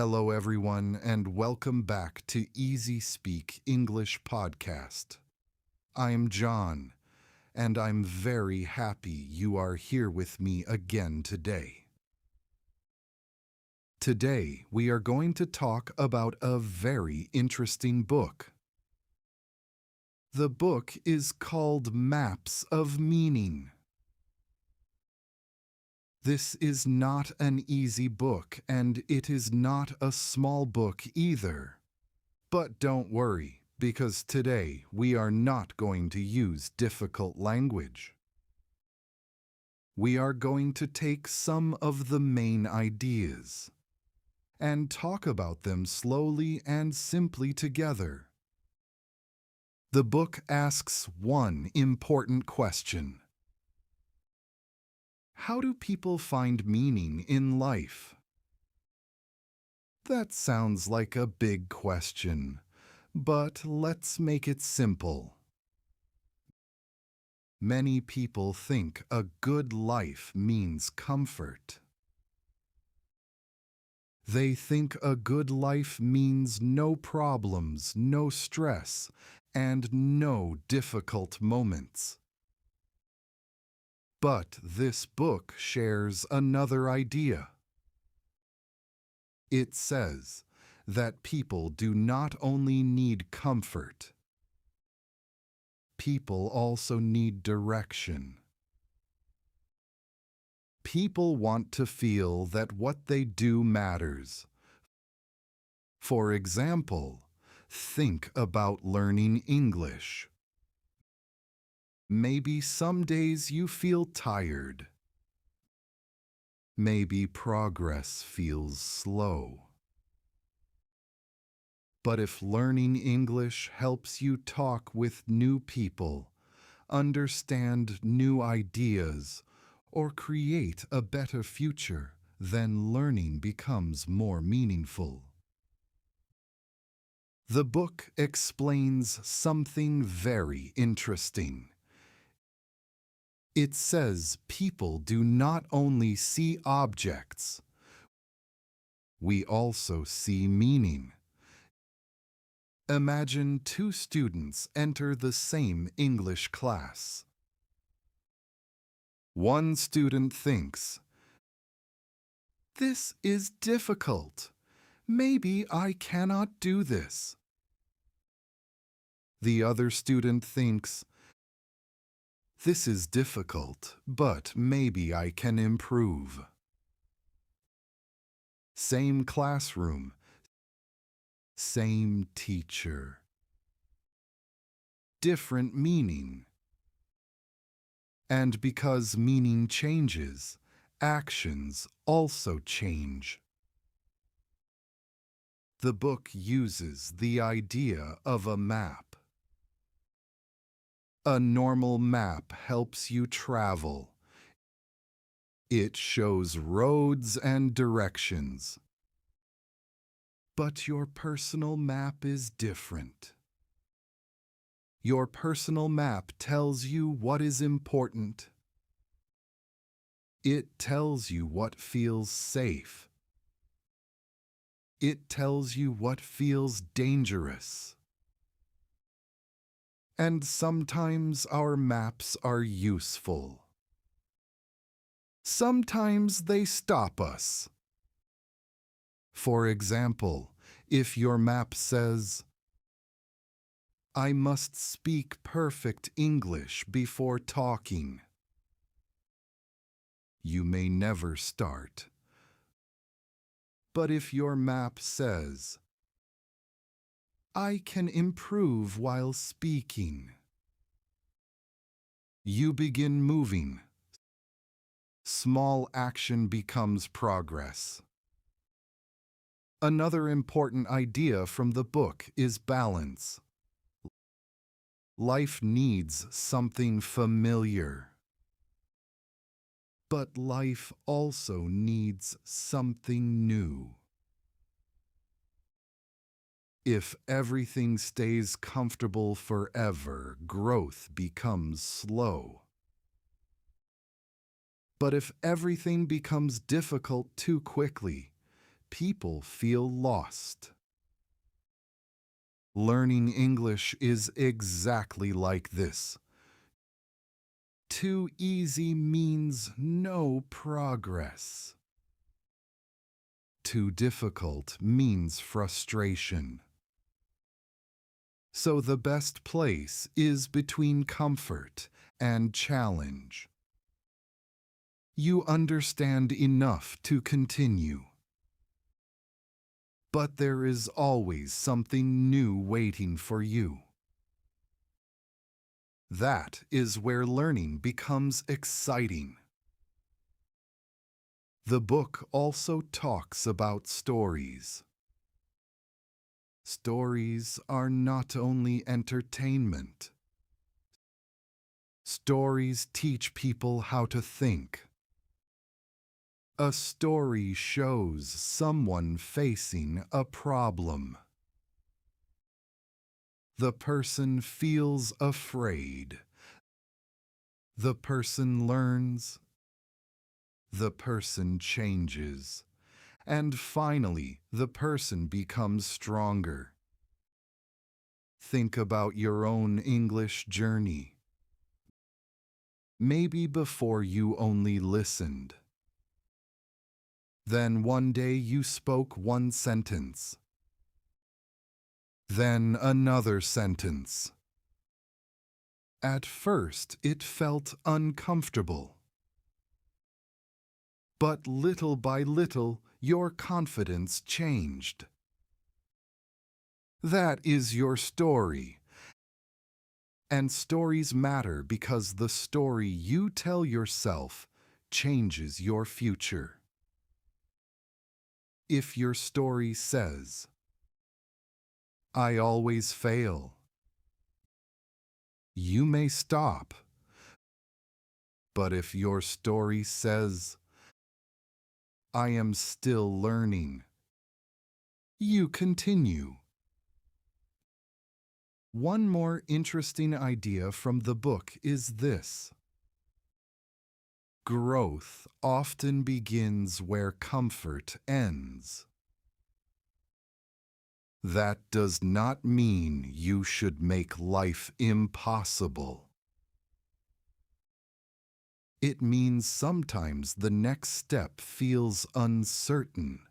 Hello, everyone, and welcome back to EasySpeak English Podcast. I'm John, and I'm very happy you are here with me again today. Today, we are going to talk about a very interesting book. The book is called Maps of Meaning. This is not an easy book, and it is not a small book either. But don't worry, because today we are not going to use difficult language. We are going to take some of the main ideas and talk about them slowly and simply together. The book asks one important question. How do people find meaning in life? That sounds like a big question, but let's make it simple. Many people think a good life means comfort. They think a good life means no problems, no stress, and no difficult moments. But this book shares another idea. It says that people do not only need comfort, people also need direction. People want to feel that what they do matters. For example, think about learning English. Maybe some days you feel tired. Maybe progress feels slow. But if learning English helps you talk with new people, understand new ideas, or create a better future, then learning becomes more meaningful. The book explains something very interesting. It says people do not only see objects, we also see meaning. Imagine two students enter the same English class. One student thinks, "This is difficult. Maybe I cannot do this." The other student thinks, "This is difficult, but maybe I can improve." Same classroom, same teacher. Different meaning. And because meaning changes, actions also change. The book uses the idea of a map. A normal map helps you travel. It shows roads and directions. But your personal map is different. Your personal map tells you what is important. It tells you what feels safe. It tells you what feels dangerous. And sometimes our maps are useful. Sometimes they stop us. For example, if your map says, "I must speak perfect English before talking," you may never start. But if your map says, "I can improve while speaking," you begin moving. Small action becomes progress. Another important idea from the book is balance. Life needs something familiar. But life also needs something new. If everything stays comfortable forever, growth becomes slow. But if everything becomes difficult too quickly, people feel lost. Learning English is exactly like this. Too easy means no progress. Too difficult means frustration. So the best place is between comfort and challenge. You understand enough to continue. But there is always something new waiting for you. That is where learning becomes exciting. The book also talks about stories. Stories are not only entertainment. Stories teach people how to think. A story shows someone facing a problem. The person feels afraid. The person learns. The person changes. And finally, the person becomes stronger. Think about your own English journey. Maybe before you only listened. Then one day you spoke one sentence. Then another sentence. At first it felt uncomfortable. But little by little your confidence changed. That is your story. And stories matter because the story you tell yourself changes your future. If your story says, "I always fail," you may stop. But if your story says, "I am still learning," you continue. One more interesting idea from the book is this. Growth often begins where comfort ends. That does not mean you should make life impossible. It means sometimes the next step feels uncertain.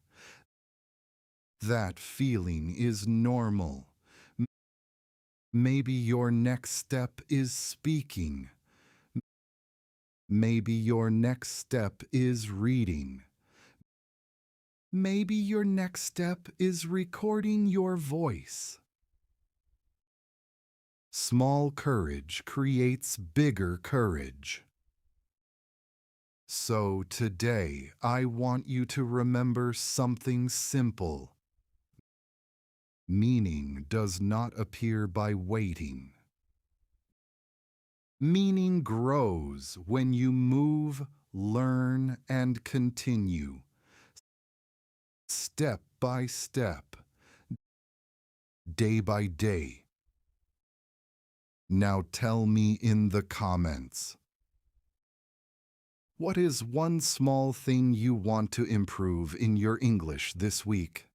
That feeling is normal. Maybe your next step is speaking. Maybe your next step is reading. Maybe your next step is recording your voice. Small courage creates bigger courage. So today I want you to remember something simple. Meaning does not appear by waiting. Meaning grows when you move, learn, and continue. Step by step. Day by day. Now tell me in the comments. What is one small thing you want to improve in your English this week?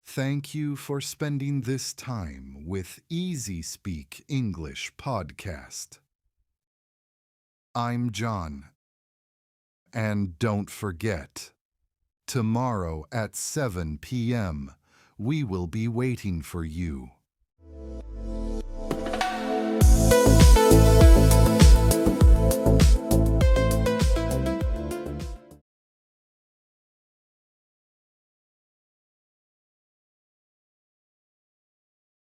Thank you for spending this time with EasySpeak English Podcast. I'm John. And don't forget, tomorrow at 7 p.m., we will be waiting for you.